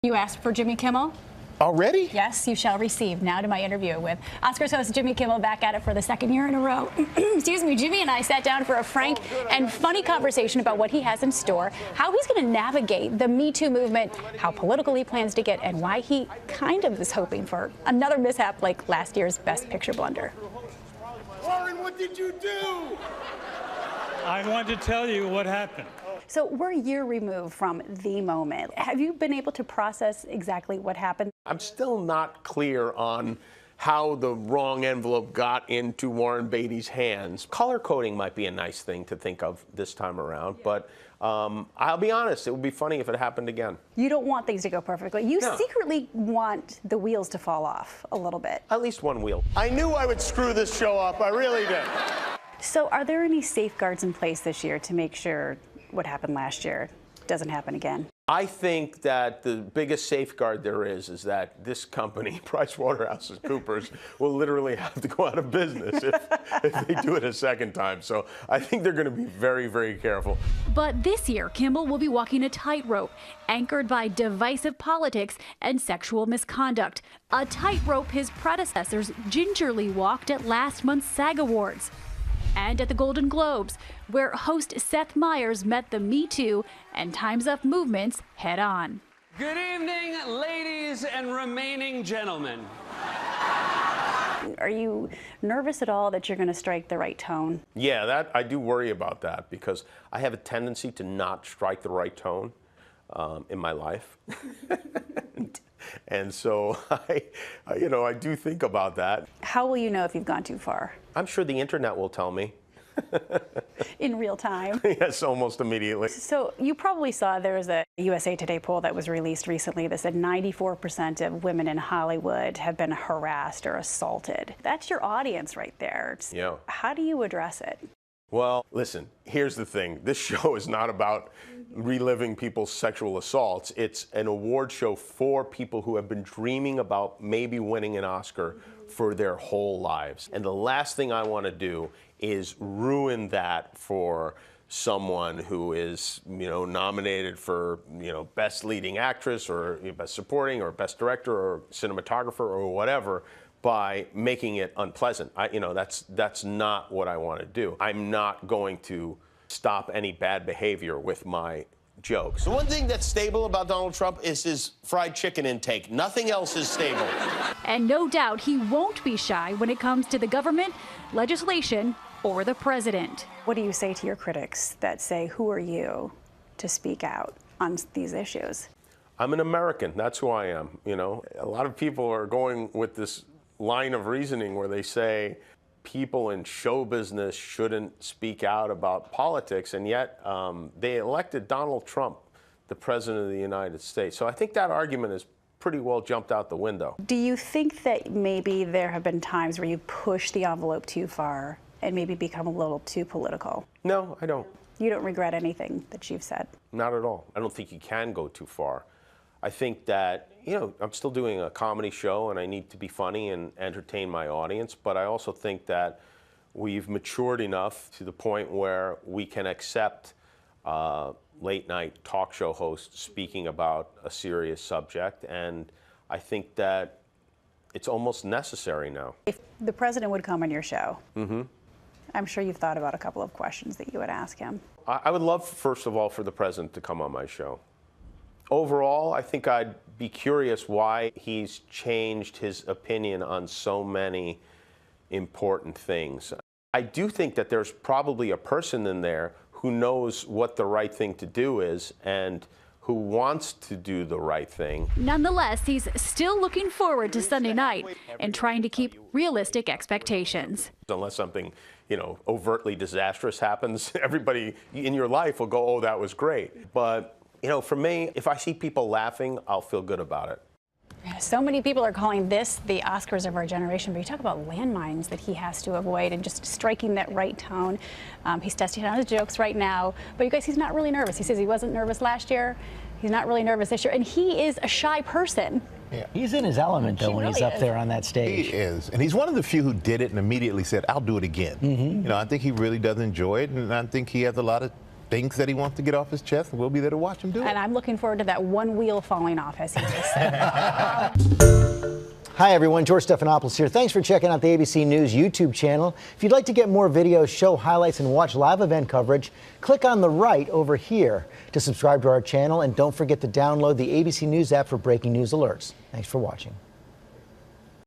You asked for Jimmy Kimmel? Already? Yes, you shall receive. Now to my interview with Oscars host Jimmy Kimmel, back at it for the second year in a row. Excuse me, Jimmy and I sat down for a frank and funny conversation about what he has in store, how he's going to navigate the Me Too movement, how political he plans to get, and why he kind of is hoping for another mishap like last year's Best Picture blunder. Warren, what did you do? I want to tell you what happened. So we're a year removed from the moment. Have you been able to process exactly what happened? I'm still not clear on how the wrong envelope got into Warren Beatty's hands. Color coding might be a nice thing to think of this time around, but I'll be honest, it would be funny if it happened again. You don't want things to go perfectly. You No. secretly want the wheels to fall off a little bit. At least one wheel. I knew I would screw this show up. I really did. So are there any safeguards in place this year to make sure what happened last year doesn't happen again? I think that the biggest safeguard there is that this company, PricewaterhouseCoopers, will literally have to go out of business if they do it a second time. So I think they're going to be very, very careful. But this year, Kimmel will be walking a tightrope, anchored by divisive politics and sexual misconduct. A tightrope his predecessors gingerly walked at last month's SAG Awards. And at the Golden Globes, where host Seth Meyers met the Me Too and Time's Up movements head on. Good evening, ladies and remaining gentlemen. Are you nervous at all that you're going to strike the right tone? Yeah, that I do worry about that because I have a tendency to not strike the right tone in my life. And so I do think about that. How will you know if you've gone too far? I'm sure the internet will tell me. In real time? Yes, almost immediately. So you probably saw there was a USA Today poll that was released recently that said 94% of women in Hollywood have been harassed or assaulted. That's your audience right there. Yeah. How do you address it? Well, listen, here's the thing. This show is not about reliving people's sexual assaults. It's an award show for people who have been dreaming about maybe winning an Oscar for their whole lives. And the last thing I want to do is ruin that for someone who is, nominated for, best leading actress or best supporting or best director or cinematographer or whatever, by making it unpleasant. That's not what I want to do. I'm not going to stop any bad behavior with my jokes. The one thing that's stable about Donald Trump is his fried chicken intake. Nothing else is stable. And no doubt he won't be shy when it comes to the government, legislation, or the president. What do you say to your critics that say, who are you to speak out on these issues? I'm an American. That's who I am. A lot of people are going with this line of reasoning where they say people in show business shouldn't speak out about politics, and yet they elected Donald Trump the president of the United States. So I think that argument is pretty well jumped out the window. Do you think that maybe there have been times where you push the envelope too far and maybe become a little too political? No, I don't. You don't regret anything that you've said? Not at all. I don't think you can go too far. I think that, I'm still doing a comedy show and I need to be funny and entertain my audience, but I also think that we've matured enough to the point where we can accept late night talk show hosts speaking about a serious subject, and I think that it's almost necessary now. If the president would come on your show, I'm sure you've thought about a couple of questions that you would ask him. I would love, first of all, for the president to come on my show. Overall, I think I'd be curious why he's changed his opinion on so many important things. I do think that there's probably a person in there who knows what the right thing to do is and who wants to do the right thing. Nonetheless, he's still looking forward to Sunday night and trying to keep realistic expectations. Unless something, overtly disastrous happens, everybody in your life will go, oh, that was great. But for me, if I see people laughing, I'll feel good about it. So many people are calling this the Oscars of our generation, but you talk about landmines that he has to avoid and just striking that right tone. He's testing out his jokes right now, but you guys, he's not really nervous. He says he wasn't nervous last year. He's not really nervous this year, and he is a shy person. Yeah. He's in his element, though, when he's up there on that stage. He is. And he's one of the few who did it and immediately said, I'll do it again. I think he really does enjoy it, and I think he has a lot of things that he wants to get off his chest, and we'll be there to watch him do it. And I'm looking forward to that one wheel falling off, as he just said. Hi, everyone. George Stephanopoulos here. Thanks for checking out the ABC News YouTube channel. If you'd like to get more videos, show highlights, and watch live event coverage, click on the right over here to subscribe to our channel. And don't forget to download the ABC News app for breaking news alerts. Thanks for watching.